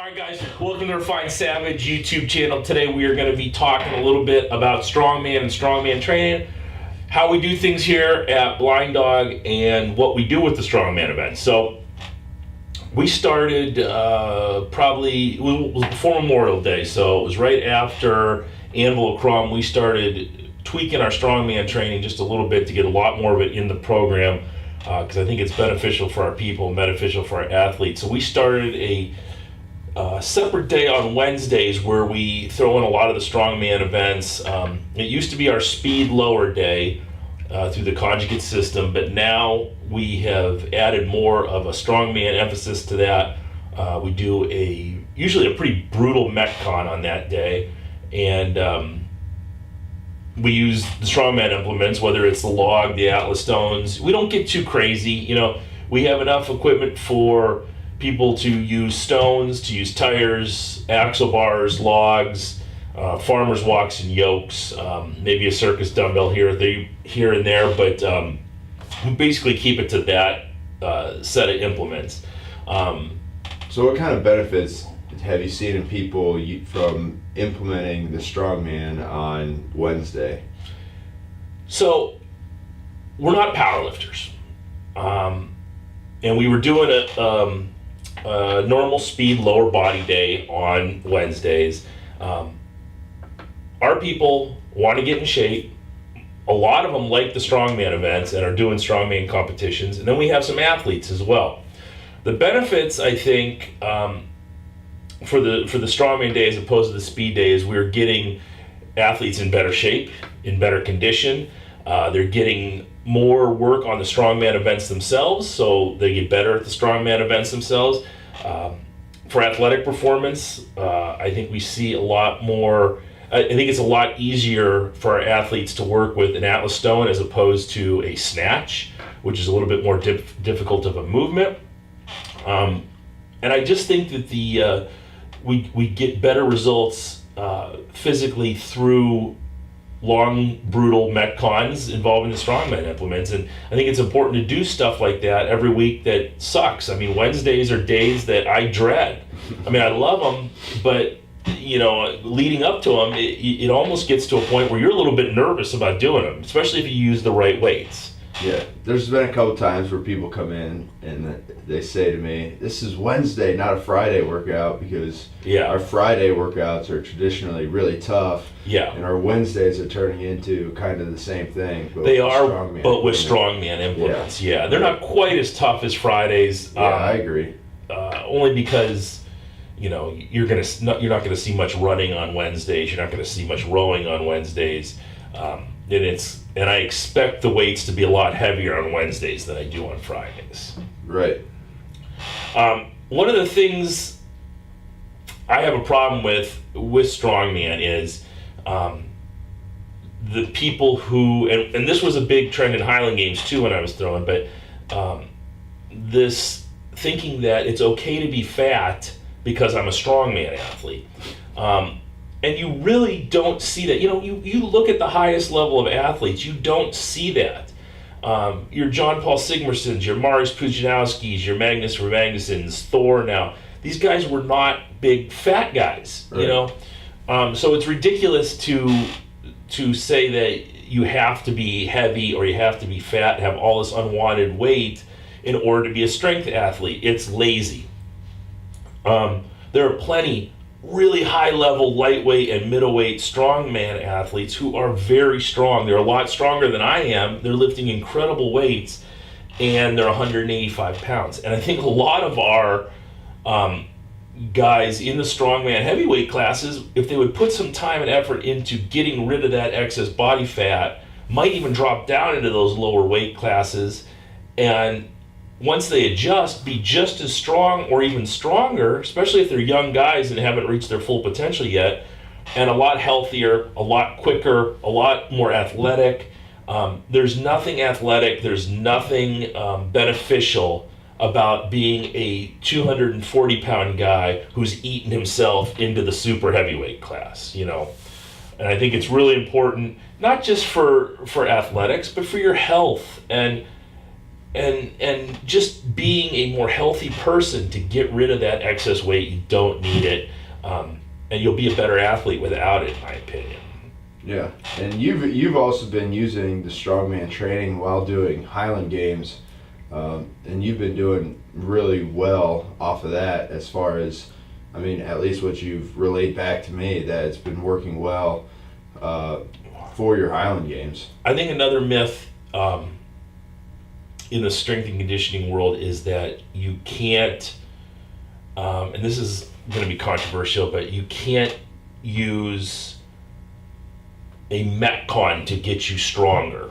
Alright guys, welcome to Refined Savage YouTube channel. Today we are going to be talking a little bit about Strongman and Strongman Training, how we do things here at Blind Dog, and what we do with the Strongman event. So we started it was before Memorial Day, so it was right after Anvil Crum. We started tweaking our Strongman training just a little bit to get a lot more of it in the program, because I think it's beneficial for our people and beneficial for our athletes. So we started a separate day on Wednesdays where we throw in a lot of the strongman events. It used to be our speed lower day through the conjugate system, but now we have added more of a strongman emphasis to that. We do usually a pretty brutal metcon on that day, and we use the strongman implements, whether it's the log, the Atlas stones. We don't get too crazy. We have enough equipment for people to use stones, to use tires, axle bars, logs, farmer's walks and yokes, maybe a circus dumbbell here and there, but we basically keep it to that set of implements. So what kind of benefits have you seen in people from implementing the strongman on Wednesday? So we're not powerlifters, and we were doing a normal speed lower body day on Wednesdays. Our people want to get in shape. A lot of them like the strongman events and are doing strongman competitions, and then we have some athletes as well. The benefits, I think, for the strongman day as opposed to the speed day is we're getting athletes in better shape, in better condition. They're getting more work on the strongman events themselves, so they get better at the strongman events themselves. For athletic performance, I think we see a lot more. I think it's a lot easier for our athletes to work with an Atlas stone as opposed to a snatch, which is a little bit more difficult of a movement. And I just think that we get better results physically through long, brutal metcons involving the strongman implements, and I think it's important to do stuff like that every week that sucks. I mean, Wednesdays are days that I dread. I mean, I love them, but leading up to them, it almost gets to a point where you're a little bit nervous about doing them, especially if you use the right weights. Yeah, there's been a couple times where people come in and they say to me, this is Wednesday, not a Friday workout, because our Friday workouts are traditionally really tough, and our Wednesdays are turning into kind of the same thing. They are, but with strongman implements. Yeah, they're not quite as tough as Fridays. Yeah, I agree. Only because you're not going to see much running on Wednesdays. You're not going to see much rowing on Wednesdays. And I expect the weights to be a lot heavier on Wednesdays than I do on Fridays. Right. One of the things I have a problem with strongman is the people who, and this was a big trend in Highland Games too when I was throwing, but this thinking that it's okay to be fat because I'm a strongman athlete. And you really don't see that. You look at the highest level of athletes, you don't see that. Your John Paul Sigmarssons, your Marius Pudzianowskis, your Magnus Ravagnessens, Thor now. These guys were not big fat guys, right. So it's ridiculous to say that you have to be heavy or you have to be fat, have all this unwanted weight in order to be a strength athlete. It's lazy. There are plenty really high-level lightweight and middleweight strongman athletes who are very strong. They're a lot stronger than I am. They're lifting incredible weights, and they're 185 pounds. And I think a lot of our guys in the strongman heavyweight classes, if they would put some time and effort into getting rid of that excess body fat, might even drop down into those lower weight classes, and once they adjust, be just as strong or even stronger, especially if they're young guys and haven't reached their full potential yet, and a lot healthier, a lot quicker, a lot more athletic. There's nothing athletic, there's nothing beneficial about being a 240-pound guy who's eaten himself into the super heavyweight class, And I think it's really important, not just for athletics, but for your health. And and just being a more healthy person to get rid of that excess weight. You don't need it, and you'll be a better athlete without it, in my opinion. Yeah, and you've also been using the Strongman Training while doing Highland Games, and you've been doing really well off of that. As far as, I mean, at least what you've relayed back to me, that it's been working well for your Highland Games. I think another myth in the strength and conditioning world is that you can't, and this is going to be controversial, but you can't use a Metcon to get you stronger.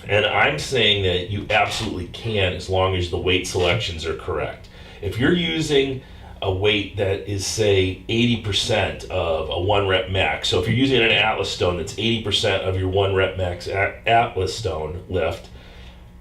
And I'm saying that you absolutely can, as long as the weight selections are correct. If you're using a weight that is, say, 80% of a 1 rep max, so if you're using an Atlas stone that's 80% of your 1 rep max Atlas stone lift,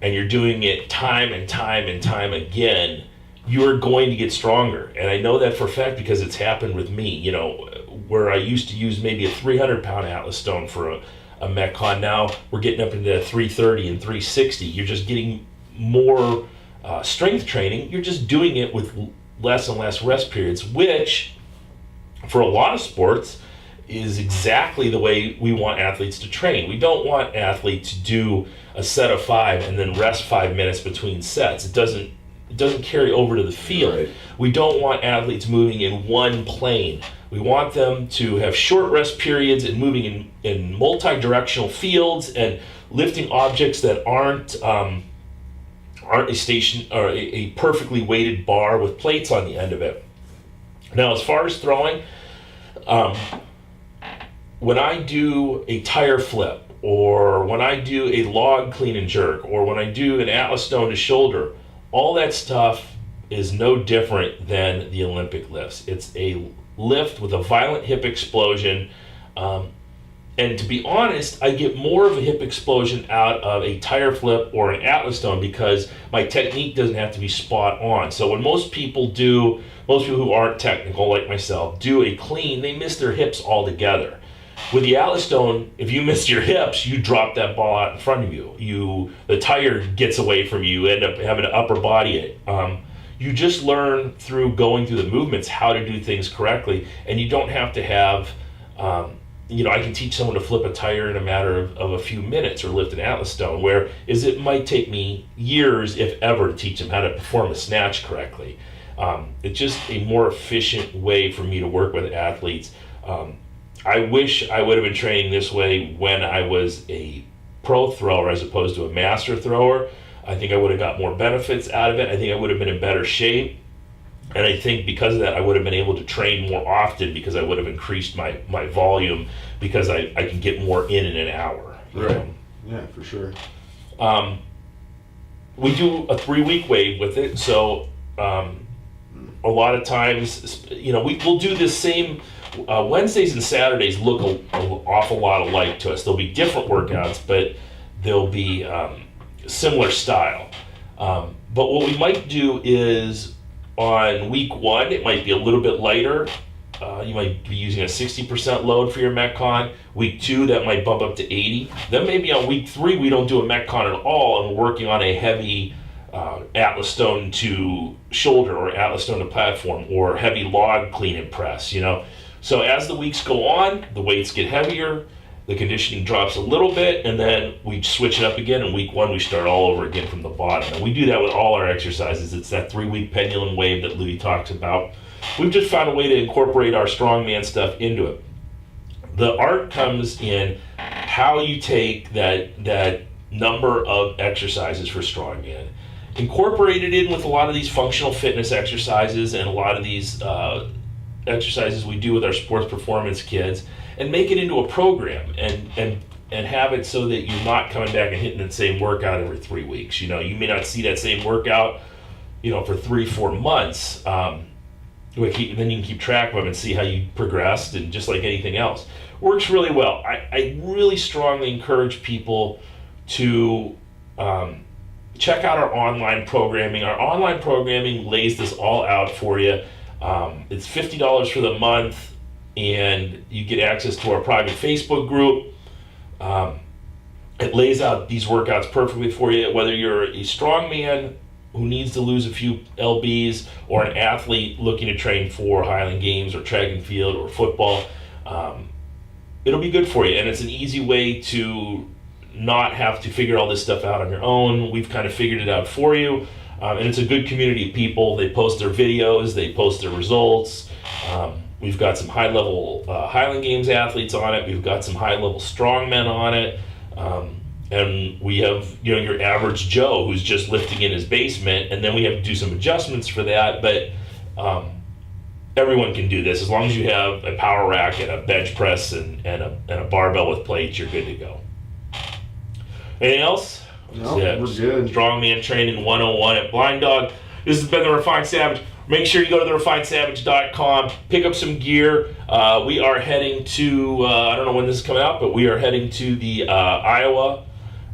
and you're doing it time and time and time again, you're going to get stronger. And I know that for a fact because it's happened with me. You know, where I used to use maybe a 300-pound Atlas stone for a Metcon, now we're getting up into 330 and 360. You're just getting more strength training. You're just doing it with less and less rest periods, which for a lot of sports is exactly the way we want athletes to train. We don't want athletes to do a set of 5 and then rest 5 minutes between sets. It doesn't carry over to the field. Right. We don't want athletes moving in one plane. We want them to have short rest periods and moving in multi-directional fields and lifting objects that aren't a station or a perfectly weighted bar with plates on the end of it. Now, as far as throwing, when I do a tire flip, or when I do a log clean and jerk, or when I do an Atlas stone to shoulder, all that stuff is no different than the Olympic lifts. It's a lift with a violent hip explosion. And to be honest, I get more of a hip explosion out of a tire flip or an Atlas stone because my technique doesn't have to be spot on. So when most people who aren't technical like myself do a clean, they miss their hips altogether. With the Atlas stone, if you miss your hips, you drop that ball out in front of you. The tire gets away from you. You end up having to upper body it. You just learn through going through the movements how to do things correctly, and you don't have to have, I can teach someone to flip a tire in a matter of a few minutes or lift an Atlas stone, whereas it might take me years, if ever, to teach them how to perform a snatch correctly. It's just a more efficient way for me to work with athletes. I wish I would have been training this way when I was a pro thrower as opposed to a master thrower. I think I would have got more benefits out of it. I think I would have been in better shape. And I think because of that, I would have been able to train more often because I would have increased my volume because I can get more in an hour. Right. Yeah, for sure. We do a 3-week wave with it. So a lot of times, we'll do this same... Wednesdays and Saturdays look an awful lot alike to us. There'll be different workouts, but they'll be similar style. But what we might do is on week 1, it might be a little bit lighter. You might be using a 60% load for your Metcon. Week 2, that might bump up to 80. Then maybe on week 3, we don't do a Metcon at all, and we're working on a heavy Atlas stone to shoulder or Atlas stone to platform or heavy log clean and press, So as the weeks go on, the weights get heavier, the conditioning drops a little bit, and then we switch it up again. In week 1, we start all over again from the bottom. And we do that with all our exercises. It's that 3-week pendulum wave that Louis talks about. We've just found a way to incorporate our strongman stuff into it. The art comes in how you take that number of exercises for strongman, incorporate it in with a lot of these functional fitness exercises and a lot of these exercises we do with our sports performance kids, and make it into a program and have it so that you're not coming back and hitting the same workout every 3 weeks. You may not see that same workout, for 3-4 months. Then you can keep track of them and see how you progressed, and just like anything else, works really well. I really strongly encourage people to check out our online programming. Our online programming lays this all out for you. It's $50 for the month, and you get access to our private Facebook group. And It lays out these workouts perfectly for you, whether you're a strongman who needs to lose a few lbs or an athlete looking to train for Highland Games or track and field or football. It'll be good for you, and it's an easy way to not have to figure all this stuff out on your own. We've kind of figured it out for you, and it's a good community of people. They post their videos, they post their results. We've got some high-level Highland Games athletes on it. We've got some high-level strongmen on it. And we have, your average Joe who's just lifting in his basement, and then we have to do some adjustments for that. But everyone can do this as long as you have a power rack and a bench press and a barbell with plates. You're good to go. Anything else? No, we're good. Strongman Training 101 at Blind Dog. This has been the Refined Savage. Make sure you go to therefinedsavage.com, pick up some gear. We are heading to, I don't know when this is coming out, but we are heading to the Iowa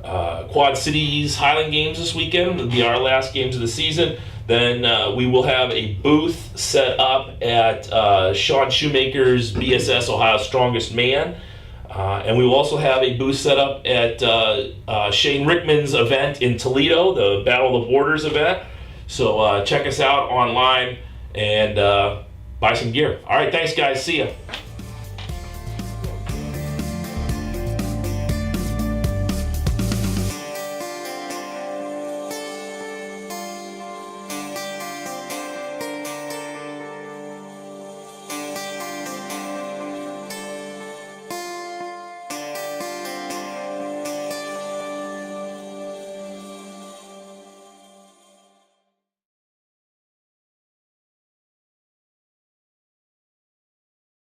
Quad Cities Highland Games this weekend. It'll be our last games of the season. Then we will have a booth set up at Sean Shoemaker's BSS Ohio Strongest Man. And we will also have a booth set up at Shane Rickman's event in Toledo, the Battle of the Borders event. So check us out online and buy some gear. All right, thanks guys. See ya.